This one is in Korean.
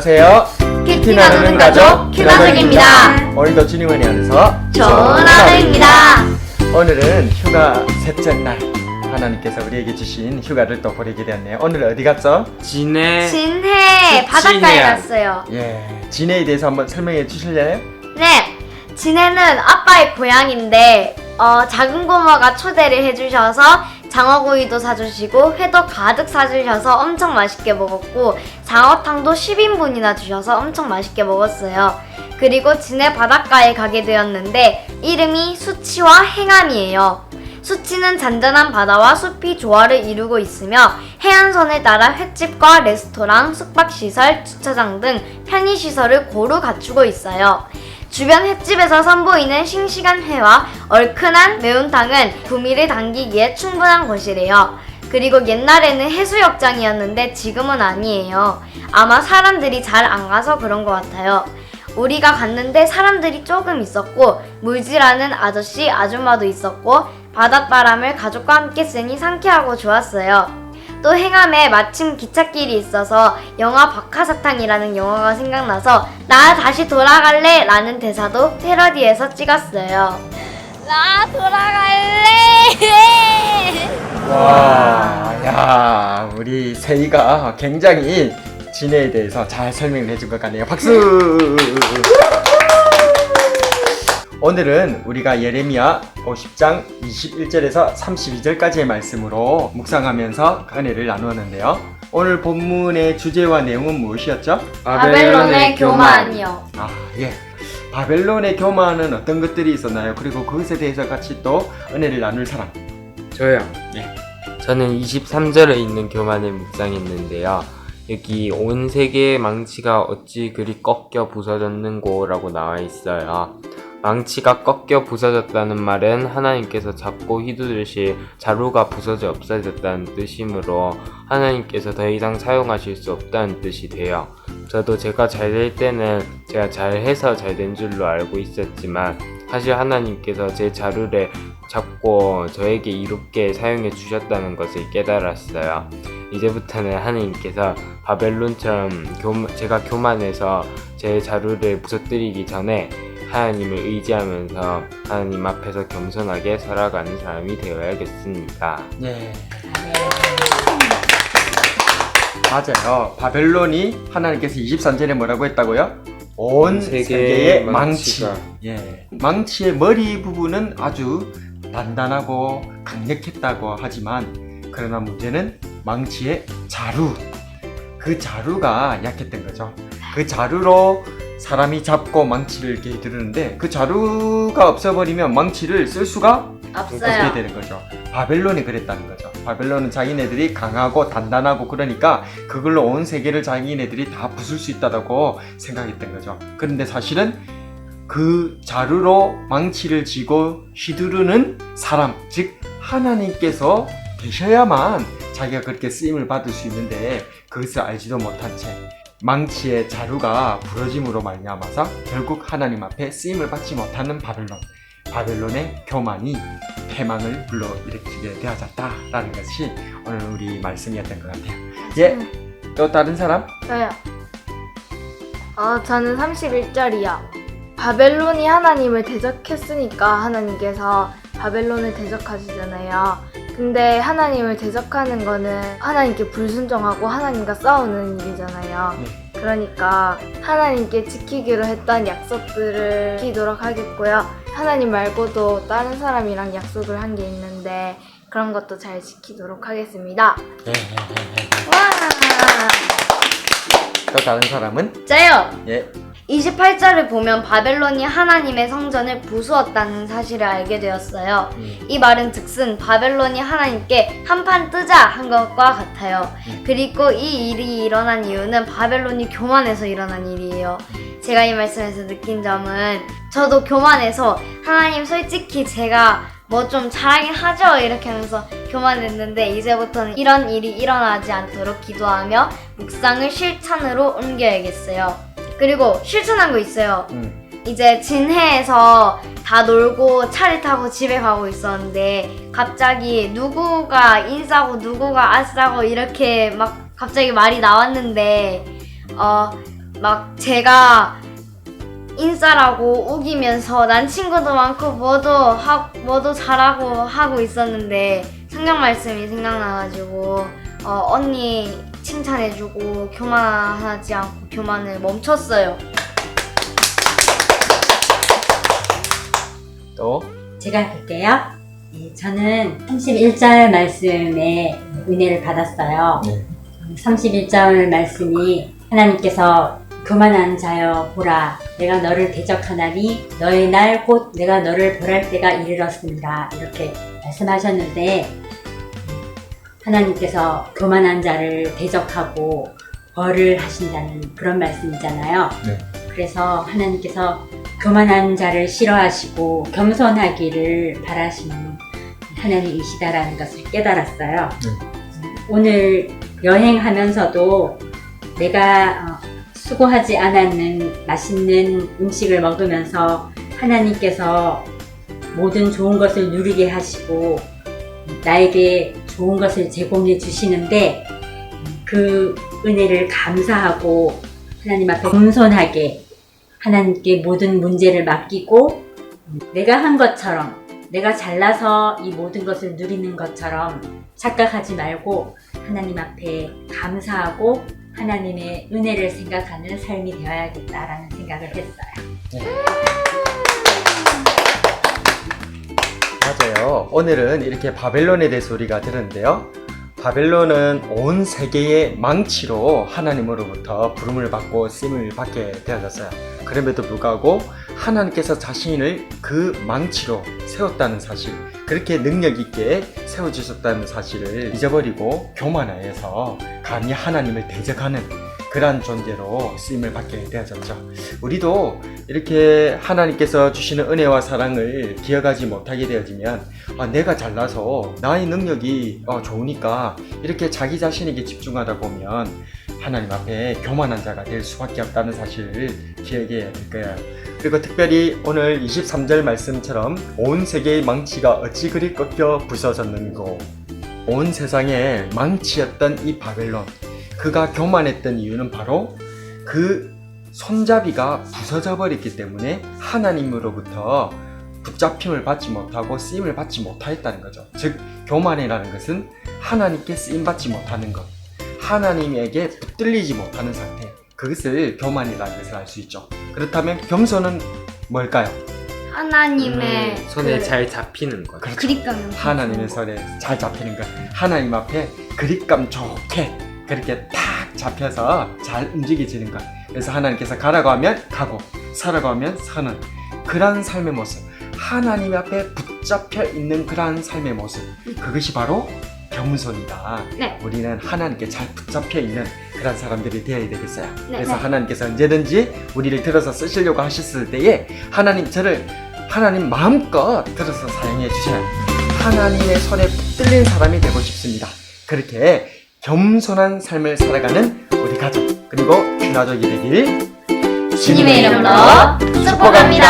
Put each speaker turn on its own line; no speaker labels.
안녕하세요.
큐티 나누는 가족 큐가족입니다.
오늘도 주님은혜 안에서
좋은 하루입니다.
오늘은 휴가 셋째 날 하나님께서 우리에게 주신 휴가를 또 보내게 되었네요. 오늘 어디 갔죠?
진해
네,
바닷가에 갔어요.
예, 진해에 대해서 한번 설명해 주실래요?
네, 진해는 아빠의 고향인데 작은 고모가 초대를 해주셔서 장어구이도 사주시고 회도 가득 사주셔서 엄청 맛있게 먹었고 장어탕도 10인분이나 주셔서 엄청 맛있게 먹었어요. 그리고 진해 바닷가에 가게 되었는데 이름이 수치와 행암이에요. 수치는 잔잔한 바다와 숲이 조화를 이루고 있으며 해안선을 따라 횟집과 레스토랑, 숙박시설, 주차장 등 편의시설을 고루 갖추고 있어요. 주변 횟집에서 선보이는 싱싱한 회와 얼큰한 매운탕은 구미를 당기기에 충분한 곳이래요. 그리고 옛날에는 해수욕장이었는데 지금은 아니에요. 아마 사람들이 잘 안 가서 그런 것 같아요. 우리가 갔는데 사람들이 조금 있었고 물질하는 아저씨, 아줌마도 있었고 바닷바람을 가족과 함께 쐬니 상쾌하고 좋았어요. 또 행암에 마침 기찻길이 있어서 영화 박하사탕이라는 영화가 생각나서 나 다시 돌아갈래 라는 대사도 패러디해서 찍었어요. 나 돌아갈래.
와, 야, 우리 세이가 굉장히 진해에 대해서 잘 설명을 해준 것 같네요. 박수! 오늘은 우리가 예레미야 50장 21절에서 32절까지의 말씀으로 묵상하면서 은혜를 나누었는데요. 오늘 본문의 주제와 내용은 무엇이었죠?
바벨론의 교만이요.
아, 예. 바벨론의 교만은 어떤 것들이 있었나요? 그리고 그것에 대해서 같이 또 은혜를 나눌 사람.
저요.
예.
저는 23절에 있는 교만을 묵상했는데요. 여기 온 세계의 망치가 어찌 그리 꺾여 부서졌는고 라고 나와 있어요. 망치가 꺾여 부서졌다는 말은 하나님께서 잡고 휘두르실 자루가 부서져 없어졌다는 뜻이므로 하나님께서 더 이상 사용하실 수 없다는 뜻이 돼요. 저도 제가 잘 될 때는 제가 잘해서 잘 된 줄로 알고 있었지만 사실 하나님께서 제 자루를 잡고 저에게 이롭게 사용해 주셨다는 것을 깨달았어요. 이제부터는 하나님께서 바벨론처럼 제가 교만해서 제 자루를 부서뜨리기 전에 하나님을 의지하면서 하나님 앞에서 겸손하게 살아가는 사람이 되어야겠습니다.
예. 맞아요. 바벨론이 하나님께서 23절에 뭐라고 했다고요? 온 세계의 망치. 예. 망치의 머리 부분은 아주 단단하고 강력했다고 하지만 그러나 문제는 망치의 자루. 그 자루가 약했던 거죠. 그 자루로 사람이 잡고 망치를 이렇게 두르는데 그 자루가 없어버리면 망치를 쓸 수가 없게 되는 거죠. 바벨론이 그랬다는 거죠. 바벨론은 자기네들이 강하고 단단하고 그러니까 그걸로 온 세계를 자기네들이 다 부술 수 있다고 생각했던 거죠. 그런데 사실은 그 자루로 망치를 쥐고 휘두르는 사람, 즉 하나님께서 계셔야만 자기가 그렇게 쓰임을 받을 수 있는데 그것을 알지도 못한 채 망치의 자루가 부러짐으로 말미암아서 결국 하나님 앞에 쓰임을 받지 못하는 바벨론의 교만이 패망을 불러일으키게 되어졌다라는 것이 오늘 우리 말씀이었던 것 같아요. 예, 또 다른 사람?
저요. 저는 31절이요. 바벨론이 하나님을 대적했으니까 하나님께서 바벨론을 대적하시잖아요. 근데 하나님을 대적하는 거는 하나님께 불순종하고 하나님과 싸우는 일이잖아요. 그러니까 하나님께 지키기로 했던 약속들을 지키도록 하겠고요. 하나님 말고도 다른 사람이랑 약속을 한 게 있는데 그런 것도 잘 지키도록 하겠습니다.
와!
또 다른 사람은?
저요.
예.
28절을 보면 바벨론이 하나님의 성전을 부수었다는 사실을 알게 되었어요. 이 말은 즉슨 바벨론이 하나님께 한판 뜨자 한 것과 같아요. 그리고 이 일이 일어난 이유는 바벨론이 교만해서 일어난 일이에요. 제가 이 말씀에서 느낀 점은 저도 교만해서 하나님 솔직히 제가 뭐 좀 잘하긴 하죠 이렇게 하면서 교만했는데 이제부터는 이런 일이 일어나지 않도록 기도하며 묵상을 실천으로 옮겨야겠어요. 그리고 실천한 거 있어요. 이제 진해에서 다 놀고 차를 타고 집에 가고 있었는데 갑자기 누구가 인싸고 누구가 아싸고 이렇게 막 갑자기 말이 나왔는데 막 제가 인싸라고 우기면서 난 친구도 많고 뭐도 잘하고 하고 있었는데 성경 말씀이 생각나가지고 언니 칭찬해주고 교만하지 않고 교만을 멈췄어요.
또
제가 볼게요. 저는 31절 말씀에 은혜를 받았어요.
네.
31절 말씀이 하나님께서 교만한 자여 보라 내가 너를 대적하나니 너의 날 곧 내가 너를 벌할 때가 이르렀습니다. 이렇게 말씀하셨는데 하나님께서 교만한 자를 대적하고 벌을 하신다는 그런 말씀이잖아요.
네.
그래서 하나님께서 교만한 자를 싫어하시고 겸손하기를 바라시는 하나님이시다라는 것을 깨달았어요. 오늘 여행하면서도 내가 수고하지 않았는 맛있는 음식을 먹으면서 하나님께서 모든 좋은 것을 누리게 하시고 나에게 좋은 것을 제공해 주시는데 그 은혜를 감사하고 하나님 앞에 겸손하게 하나님께 모든 문제를 맡기고 내가 한 것처럼 내가 잘나서 이 모든 것을 누리는 것처럼 착각하지 말고 하나님 앞에 감사하고 하나님의 은혜를 생각하는 삶이 되어야겠다라는 생각을 했어요.
맞아요. 오늘은 이렇게 바벨론에 대해서 우리가 들었는데요. 바벨론은 온 세계의 망치로 하나님으로부터 부름을 받고 쓰임을 받게 되어졌어요. 그럼에도 불구하고 하나님께서 자신을 그 망치로 세웠다는 사실, 그렇게 능력 있게 세워주셨다는 사실을 잊어버리고 교만하여서 감히 하나님을 대적하는 그러한 존재로 쓰임을 받게 되어졌죠. 우리도 이렇게 하나님께서 주시는 은혜와 사랑을 기억하지 못하게 되어지면 내가 잘나서 나의 능력이 좋으니까 이렇게 자기 자신에게 집중하다 보면 하나님 앞에 교만한 자가 될 수밖에 없다는 사실을 기억해야 될 거예요. 그리고 특별히 오늘 23절 말씀처럼 온 세계의 망치가 어찌 그리 꺾여 부서졌는고, 온 세상의 망치였던 이 바벨론, 그가 교만했던 이유는 바로 그 손잡이가 부서져 버렸기 때문에 하나님으로부터 붙잡힘을 받지 못하고 쓰임을 받지 못하였다는 거죠. 즉 교만이라는 것은 하나님께 쓰임받지 못하는 것, 하나님에게 붙들리지 못하는 상태, 그것을 교만이라는 것을 알 수 있죠. 그렇다면 겸손은 뭘까요?
하나님의
손에 잘 잡히는 것.
그렇죠.
그립감
하나님의 손에 잘 잡히는 것, 하나님 앞에 그립감 좋게 그렇게 탁 잡혀서 잘 움직여지는 것. 그래서 하나님께서 가라고 하면 가고 서라고 하면 서는 그러한 삶의 모습, 하나님 앞에 붙잡혀 있는 그러한 삶의 모습, 그것이 바로 겸손이다.
네.
우리는 하나님께 잘 붙잡혀 있는 그런 사람들이 되어야 되겠어요.
네,
그래서
네.
하나님께서 언제든지 우리를 들어서 쓰시려고 하셨을 때에 하나님 마음껏 들어서 사용해 주셔요. 하나님의 손에 붙들린 사람이 되고 싶습니다. 그렇게 겸손한 삶을 살아가는 우리 가족, 그리고 귀가족이 되길
주님의 이름으로 축복합니다.